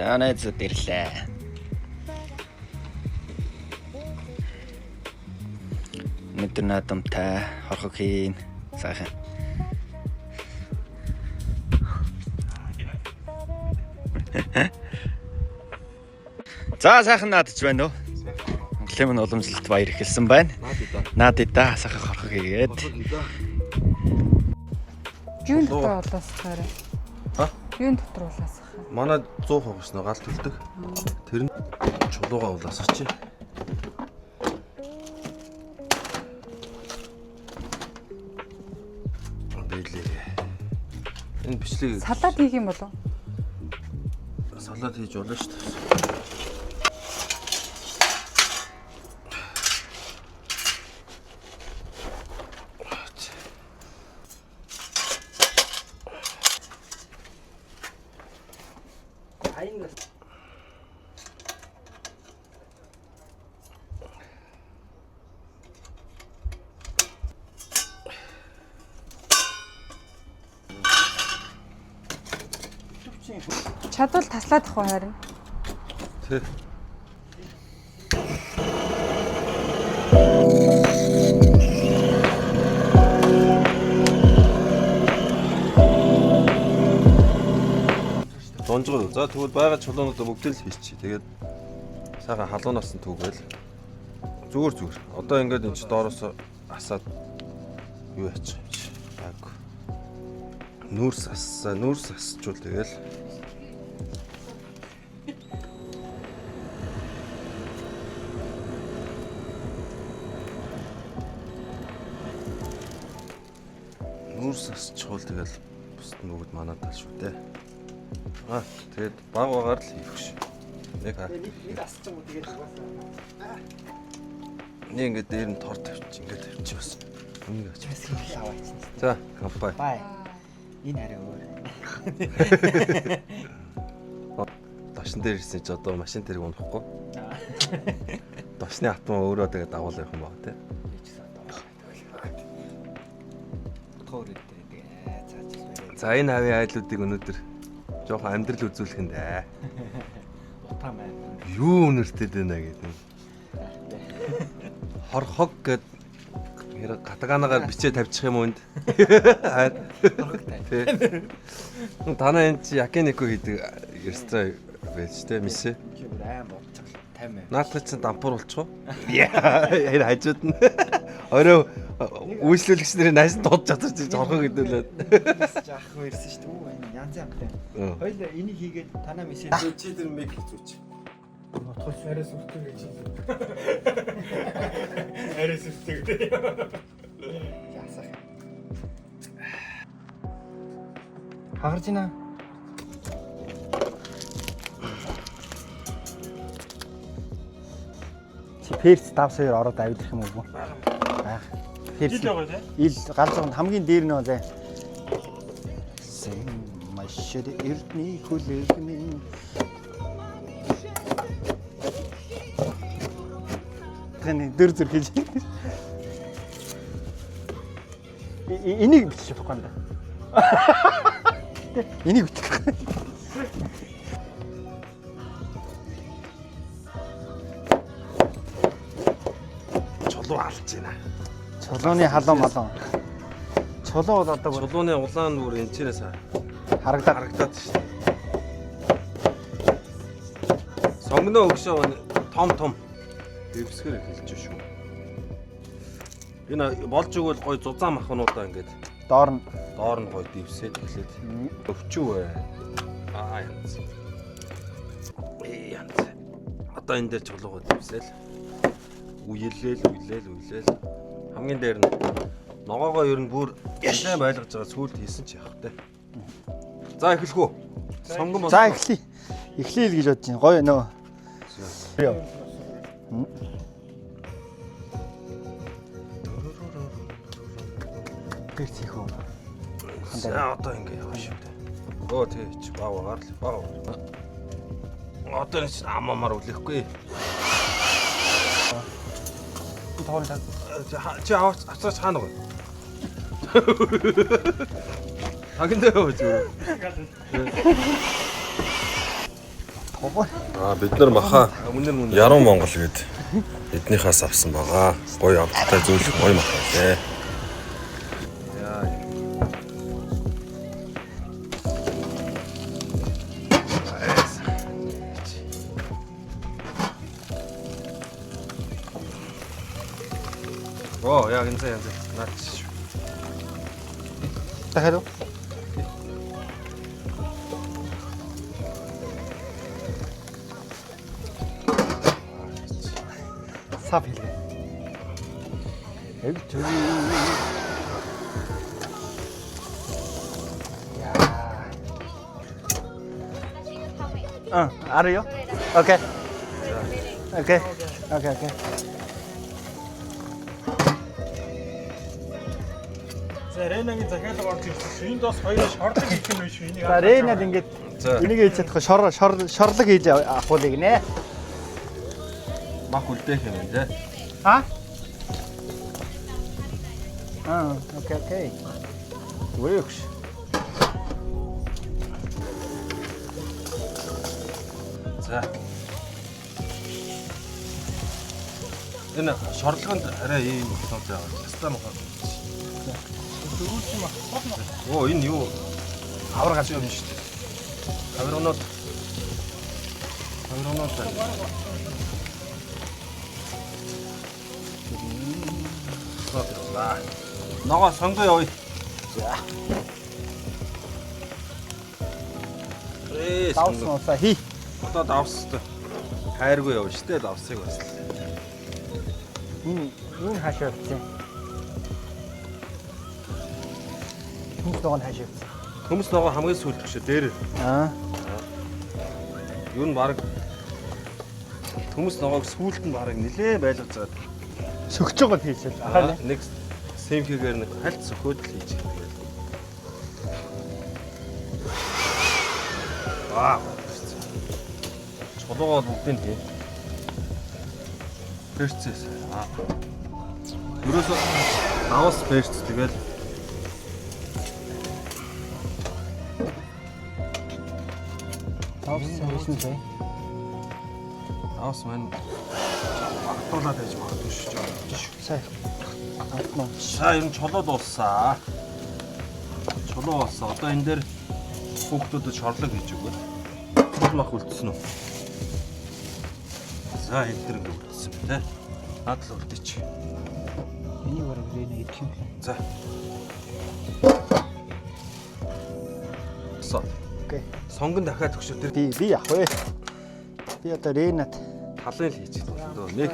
Анаац дэрлээ. Өнөөдөр наадамтай хорхог хийн сайхан. За сайхан наадч байна уу? Лемон уламжлалт баяр эхэлсэн байна. Наадаа сайхан хорхог хийгээд. Юун дотор улаасахаар. Юун дотор улаасах. Манай 100% шнэ гал төлдөг. Тэр нь чулууга улаасгач. Энэ бичлэг салат хийх юм болов? Салат хийж болно шүү дээ. Чадвал таслаад ах уу харин. Тэг. Донжгоо. За тэгвэл байгаа чулуунуудаа бүгдээ л хийчих. Тэгээд сайхан халуунаас нь түгээл. Зүгээр. Одоо ингээд энэ ч доороос асаад юу яачих юм чи. Айгу. Нүүрс асчул тэгэл. Нүүрс асчул тэгэл бусд нь бүгд манаа тал шүү дээ. Тэгээд баг багаар л хийх ш. Нэг асчих юм уу тэгээд угаасаа. Нэг ингээд дээр нь тор тавьчих ингээд тавьчих бас. Үнийг ачиж аваач. За, компай. Бай. Энэ арай өөр. Дошн дээр ирсэн чи одоо машин тэрэг унахгүй. Дошны атмаа өөрөө тэгээд дагуул явах юм байна те. За энэ хавийн айлуудыг өнөөдөр жоохон амьдрал үзүүлэх нь дээ. Утаа маань. Юу өнөртэй дээ нэ гэдэг. Хорхог гэд катаганагаар бичээ тавьчих юм уу энд? Хорхогтай. Танаа энэ чи якинико хийдэг ресторан байж тээ мисэ. Аим болчих 50. Наадах чинь дампуур болчих уу? Яа, хажууд нь. Орой үйлчлүүлэгч нарын найс дууд чадчих хорхог гэдэлээд. Жаах ирсэн шүү дээ. Энэ янз янзтай. Хоёул энийг хийгээд танаа мисээ Чи тэр мэг хийчих. Утгаас арай сүртэй гэж. Арай сүртэй. Яасах. Хагарч байна. Чи перс давс хоёр ороод авидах юм уу? Аа. Перс. Ил галзуунд хамгийн дээр нөө зэ. Сэн машид эрдний хүлээлгэн. Дөр зүр хийж. Энийг бичиж болохгүй юм да. Энийг бичих. Чулуу алж байна. Чулууны халуун малуун. Чулуу бол одоо Чулууны улаан нүр энэ чирээс харагдаад шүү дээ. Сонгоно өгшөө том дэвсгэр хэлж шүү. Энэ болж өгвөл гой зузаан махнуудаа ингээд доор нь гой дэвсээд эхлээд өвчөө. Янз. Янз. Одоо энэ дээр чулуугаа дэвсээл. Уйлээл. Хамгийн дээр нь ногоогоо ер нь бүр сайн байлгаж байгаа сүулт хийсэн ч яах вэ? За эхлэх үү? Сонгон бол. За эхлэе л гэж бодож байна. Гоё нөө. Перс хийх үү? За одоо ингэ яваа шүү дээ. Өө тийч баагаар л баа. Одоо энэ аммаар үлэхгүй. Тоолоо. Чи аваач хаана вэ? Агнаа юу зүгээр. Бид нар маха Яруу Монгол гээд эднийхээс авсан байгаа. Гоё амттай зүйл гоё маха лээ. Яг энэ янз наач. Дахиад. Сав хэлгээ. Яг чиг. Арıyor. Окей. Окей. Окей, окей. За Ренагийн захиалга орж ирсэн. Энд бас хоёр шорлог хийх юм биш үү? За Ренад ингэж энийг хийж чадах шорлог хийж авахулыг нэ. Мах үлдээх юм байна те. Окей, окей. Works. За. Энэ шорлогонд арай ийм болоод байгаа. Ястаа мах. Оо энэ юу авар галж юм шүү дээ. Авироноод Ногоо сонгоо явъя. За. Давсан хий. Одоо давстай. Хайргүй явна шүү дээ давсыг бас. Энэ хашаа авчихсан. Хүмүүс ногоо хашаа авчихсан. Хүмүүс ногоо хамгийн сүүлд гэж дээр. Юу н баг хүмүүс ногоог сүүлд нь баг нилээ байлгаж байгаа. Сөгч байгаа хийчихэл. Нэг сэмхийгээр нэг хальт сөхөөд л хийж байгаа. Чулуугаа бүгдийг хий. Перцээс. Ерөөсөө давс перц тэгэл давс хийсэн бай. Давс маань багтуулаад байж магадгүй шүү. Сайн. Атмаа. За энэ чулуу дууссаа. Чулуу болсон. Одоо энэ дээр хүүхдүүдэд шорлог хийж өгөө. Чул мах үлдсэн үү? За энэ дээр ингэ үлдсэн бэ те. Наад л үлдээч. Энийг бараг Рена идэх юм. За. Окей. Сонгон дахиад төгшөр тэр Би явах вэ? Би одоо Ренат талын л хийж байгаа. Нэг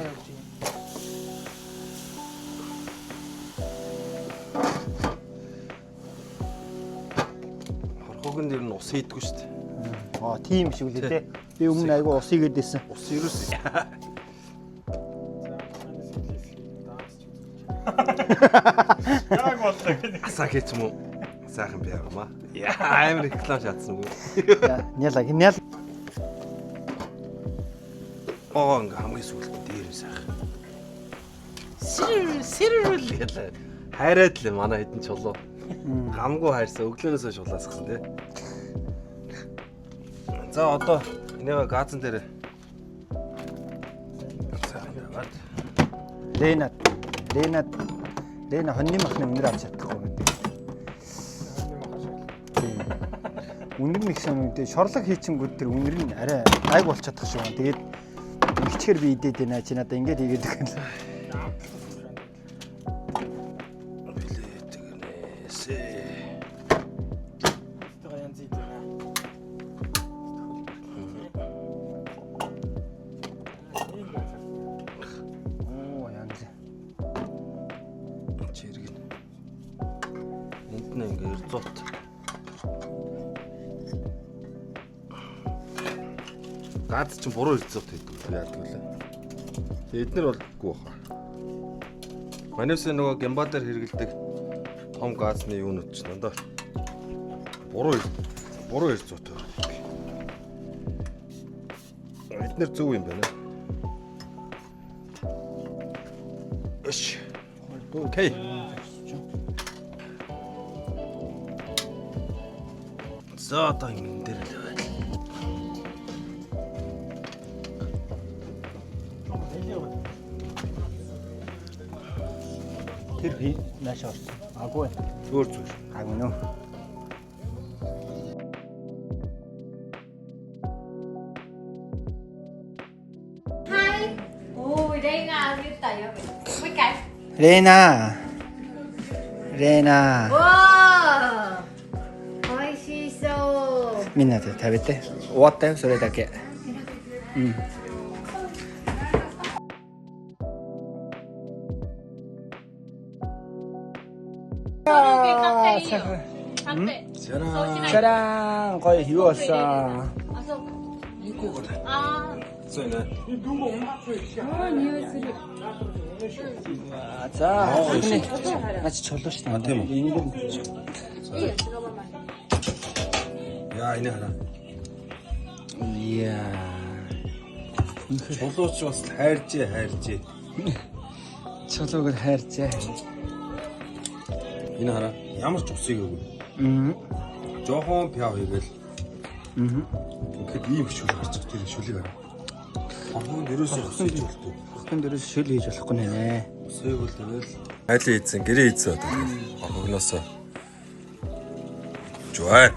хорхоогн дээр нь ус хийдэггүй шүү дээ. Тийм шиг үлээ те. Би өмнө айгу ус игээдсэн. Ус ерөөс. Яг болтой гэнэ. Асаа хийч юм уу? Сайхан би яваа. Амар реклам шатсан үгүй. Нял. Ингээм хамгийн сүүлд дээр сайхан. Сэрүүл гэлээ. Хайраад л манай хэдэн чулуу. Хамгүй хайрсан өглөөнөөсөө шулаасгсан тий. За одоо энэгээ газан дээр Рена хоньны махны өнөр авч чадахгүй гэдэг. Үнэр нэг санагдээ шорлог хийчихэнгүүд тэр үнэр нь арай гайг болчих чадах шүү. Тэгээд ихчээр би идээд байна чи надаа ингэж хийгээд байгаа юм. Газ чинь буруу ирцээд байдаг яадаг вэ? Эднэр болгүй баха. Манайс нөгөө гямба дээр хэрэгэлдэг том газны юунууд ч дандаа буруу ирцээд байдаг. Эднэр зөв юм байна. Эш. Окей. За одоо энэ дээр л байна. Тэр наашаа орсон. Аггүй. Зөөр зөөр. Аггүй нөө. Hi. Ôi, đây là cái tẩy ở mấy cái. Rena. Rena. Wow. Ôi, xì xô. みんなで食べて。終わったよ、それだけ。うん。 짜란 거의 희웠어. À. 써있네. 자, 같이 절도시다. 안 태모. 야, 이네 하나. 이야. Болооч бас хайрж. 저lok을 хайрцээ. Энэ хараа. Ямар ч усыг өгөө. Жохон пяв хийгээл. Ингээд ийм шүл гарч байгаа. Тэр шүлийг хараа. Ахын дөрөөсөө өсөж болтоо. хэн дөрөс шөл хийж болохгүй нэ. Усыг бол тэгэл айлын ийдсэн, гэрээ ийдсэн одоо. Оргоноосоо. Жоо.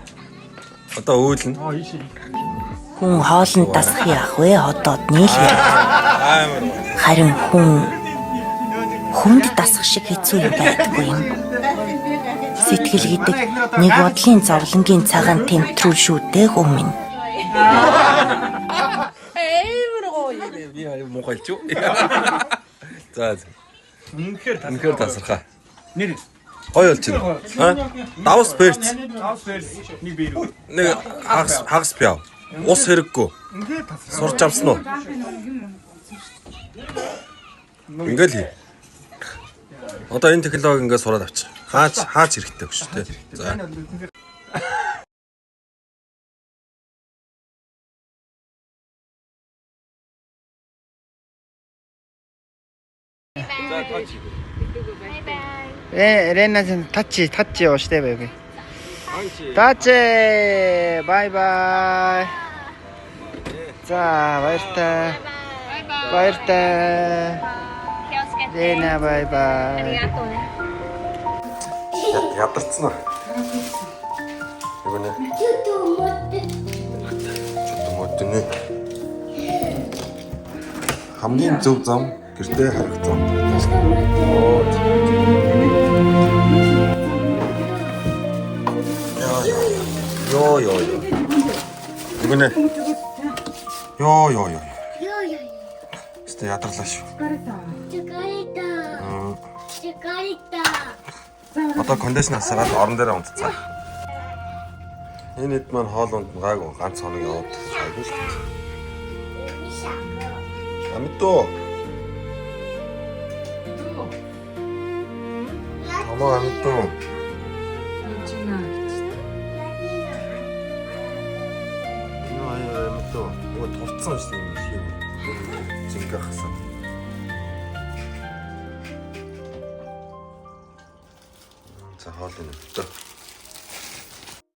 Одоо өөлнө. Хүн хоолнд дасах яах вэ? Одоод нийлээ. Амар. Харин хүнд дасах шиг хэцүү юм байдаггүй юм. Сэтгэл гэдэг нэг бодлын зовлонгийн цагаан тэмтрүүл шүү дээ хүмүүс. Би мохолч юу? За. Үнэхээр тасархаа. Нэр Гоё болж байна. Давс перц. нэг бээр. Нэг хагас пяв. Ус хэрэггүй. Сурч авсан уу? Ингээл хий. Одоо энэ технологи ингээд сураад авчих. Хаач хэрэгтэй гэж шүү дээ. За. 레나 좀 타치 오시대 베이비. 타치 바이바이. 자, 바이르타. 레나 바이바이. Ядарсан уу? Ивэнэ. Чөтөмөтнө. Хамгийн зөв зам гэртээ харагдсан. Йоо. Ивэнэ. Йоо. Сте ядарлаа шүү. Одоо кондишнер асараад орон дээр унтцаа. Энэ хэд маань хоолунд гайгүй ганц хоног яваад шайгүй шүү дээ. Амитто. Амаа амитто. Яа амитто. Өө турцсан шүү дээ юм шиг. Зингээ хасан. За хоол энэ.